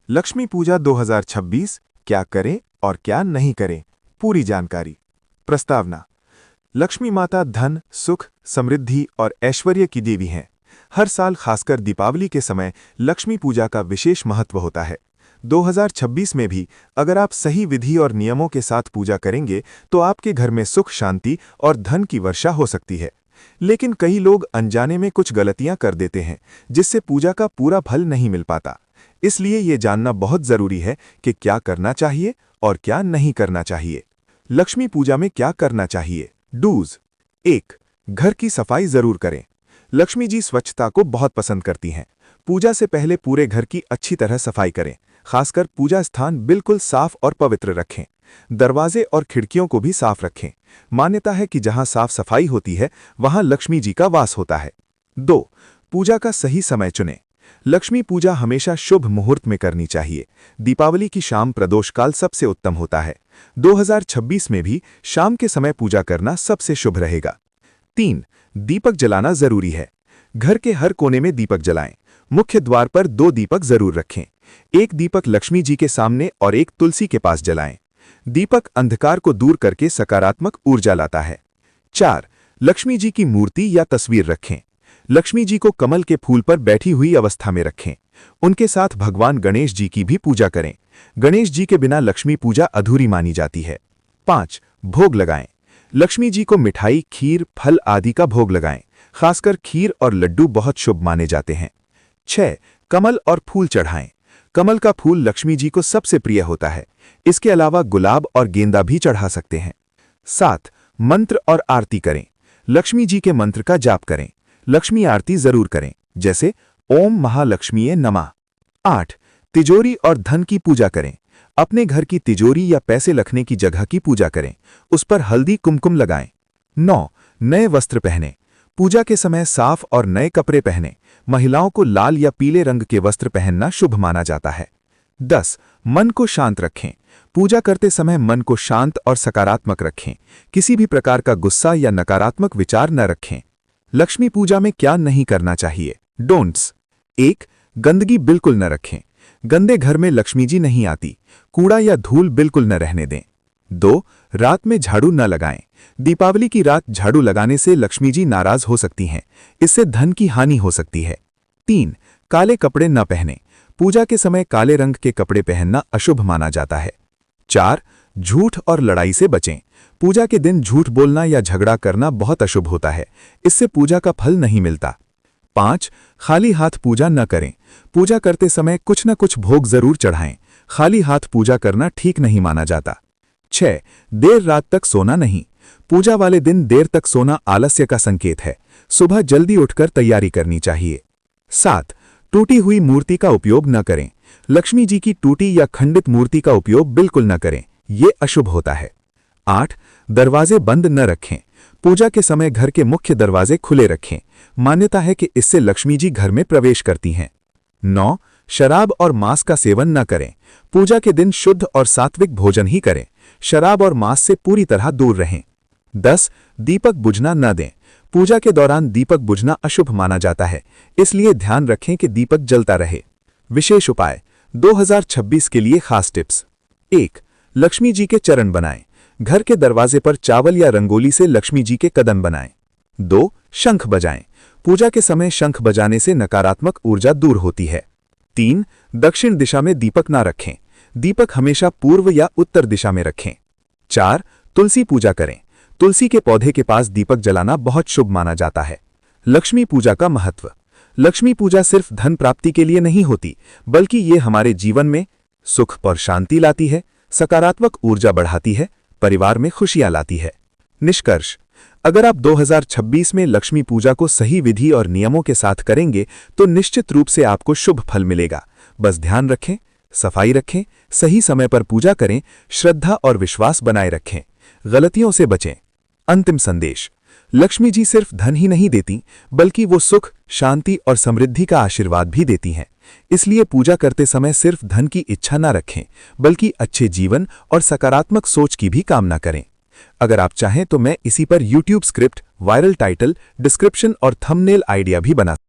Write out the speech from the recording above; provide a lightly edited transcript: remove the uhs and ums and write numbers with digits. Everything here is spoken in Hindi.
लक्ष्मी पूजा 2026 क्या करें और क्या नहीं करें, पूरी जानकारी। प्रस्तावना। लक्ष्मी माता धन, सुख, समृद्धि और ऐश्वर्य की देवी हैं। हर साल खासकर दीपावली के समय लक्ष्मी पूजा का विशेष महत्व होता है। 2026 में भी अगर आप सही विधि और नियमों के साथ पूजा करेंगे तो आपके घर में सुख, शांति और धन की वर्षा हो सकती है। लेकिन कई लोग अनजाने में कुछ गलतियां कर देते हैं, जिससे पूजा का पूरा फल नहीं मिल पाता। इसलिए ये जानना बहुत जरूरी है कि क्या करना चाहिए और क्या नहीं करना चाहिए। लक्ष्मी पूजा में क्या करना चाहिए? डूज। 1. घर की सफाई जरूर करें। लक्ष्मी जी स्वच्छता को बहुत पसंद करती हैं। पूजा से पहले पूरे घर की अच्छी तरह सफाई करें। खासकर पूजा स्थान बिल्कुल साफ और पवित्र रखें। दरवाजे और खिड़कियों को भी साफ रखें। मान्यता है कि जहां साफ सफाई होती है वहां लक्ष्मी जी का वास होता है। 2. पूजा का सही समय चुनें। लक्ष्मी पूजा हमेशा शुभ मुहूर्त में करनी चाहिए। दीपावली की शाम प्रदोष काल सबसे उत्तम होता है। 2026 में भी शाम के समय पूजा करना सबसे शुभ रहेगा। 3. दीपक जलाना जरूरी है। घर के हर कोने में दीपक जलाएं। मुख्य द्वार पर 2 दीपक जरूर रखें। एक दीपक लक्ष्मी जी के सामने और एक तुलसी के पास जलाएं। दीपक अंधकार को दूर करके सकारात्मक ऊर्जा लाता है। 4. लक्ष्मी जी की मूर्ति या तस्वीर रखें। लक्ष्मी जी को कमल के फूल पर बैठी हुई अवस्था में रखें। उनके साथ भगवान गणेश जी की भी पूजा करें। गणेश जी के बिना लक्ष्मी पूजा अधूरी मानी जाती है। 5. भोग लगाएं। लक्ष्मी जी को मिठाई, खीर, फल आदि का भोग लगाएं। खासकर खीर और लड्डू बहुत शुभ माने जाते हैं। 6. कमल और फूल चढ़ाएं। कमल का फूल लक्ष्मी जी को सबसे प्रिय होता है। इसके अलावा गुलाब और गेंदा भी चढ़ा सकते हैं। 7. मंत्र और आरती करें। लक्ष्मी जी के मंत्र का जाप करें। लक्ष्मी आरती जरूर करें, जैसे ओम महालक्ष्मीये नमः। 8. तिजोरी और धन की पूजा करें। अपने घर की तिजोरी या पैसे रखने की जगह की पूजा करें। उस पर हल्दी कुमकुम लगाएं। 9. नए वस्त्र पहनें। पूजा के समय साफ और नए कपड़े पहनें। महिलाओं को लाल या पीले रंग के वस्त्र पहनना शुभ माना जाता है। 10. मन को शांत रखें। पूजा करते समय मन को शांत और सकारात्मक रखें। किसी भी प्रकार का गुस्सा या नकारात्मक विचार न रखें। लक्ष्मी पूजा में क्या नहीं करना चाहिए? डोंट्स। 1. गंदगी बिल्कुल न रखें। गंदे घर में लक्ष्मी जी नहीं आती। कूड़ा या धूल बिल्कुल न रहने दें। 2. रात में झाड़ू न लगाएं। दीपावली की रात झाड़ू लगाने से लक्ष्मी जी नाराज हो सकती हैं। इससे धन की हानि हो सकती है। 3. काले कपड़े न पहनें। पूजा के समय काले रंग के कपड़े पहनना अशुभ माना जाता है। 4. झूठ और लड़ाई से बचें। पूजा के दिन झूठ बोलना या झगड़ा करना बहुत अशुभ होता है। इससे पूजा का फल नहीं मिलता। 5. खाली हाथ पूजा न करें। पूजा करते समय कुछ न कुछ भोग जरूर चढ़ाएं। खाली हाथ पूजा करना ठीक नहीं माना जाता। 6. देर रात तक सोना नहीं। पूजा वाले दिन देर तक सोना आलस्य का संकेत है। सुबह जल्दी उठकर तैयारी करनी चाहिए। 7. टूटी हुई मूर्ति का उपयोग न करें। लक्ष्मी जी की टूटी या खंडित मूर्ति का उपयोग बिल्कुल न करें, ये अशुभ होता है। 8. दरवाजे बंद न रखें। पूजा के समय घर के मुख्य दरवाजे खुले रखें। मान्यता है कि इससे लक्ष्मी जी घर में प्रवेश करती हैं। 9. शराब और मांस का सेवन न करें। पूजा के दिन शुद्ध और सात्विक भोजन ही करें। शराब और मांस से पूरी तरह दूर रहें। 10. दीपक बुझना न दें। पूजा के दौरान दीपक बुझना अशुभ माना जाता है, इसलिए ध्यान रखें कि दीपक जलता रहे। विशेष उपाय 2026 के लिए खास टिप्स। 1. लक्ष्मी जी के चरण बनाएं। घर के दरवाजे पर चावल या रंगोली से लक्ष्मी जी के कदम बनाएं। 2. शंख बजाएं। पूजा के समय शंख बजाने से नकारात्मक ऊर्जा दूर होती है। 3. दक्षिण दिशा में दीपक ना रखें। दीपक हमेशा पूर्व या उत्तर दिशा में रखें। 4. तुलसी पूजा करें। तुलसी के पौधे के पास दीपक जलाना बहुत शुभ माना जाता है। लक्ष्मी पूजा का महत्व। लक्ष्मी पूजा सिर्फ धन प्राप्ति के लिए नहीं होती, बल्कि ये हमारे जीवन में सुख और शांति लाती है, सकारात्मक ऊर्जा बढ़ाती है, परिवार में खुशियां लाती है। निष्कर्ष। अगर आप 2026 में लक्ष्मी पूजा को सही विधि और नियमों के साथ करेंगे तो निश्चित रूप से आपको शुभ फल मिलेगा। बस ध्यान रखें, सफाई रखें, सही समय पर पूजा करें, श्रद्धा और विश्वास बनाए रखें, गलतियों से बचें। अंतिम संदेश। लक्ष्मी जी सिर्फ धन ही नहीं देती, बल्कि वो सुख, शांति और समृद्धि का आशीर्वाद भी देती हैं। इसलिए पूजा करते समय सिर्फ धन की इच्छा न रखें, बल्कि अच्छे जीवन और सकारात्मक सोच की भी कामना करें। अगर आप चाहें तो मैं इसी पर YouTube script, viral title, description और थंबनेल आइडिया भी बना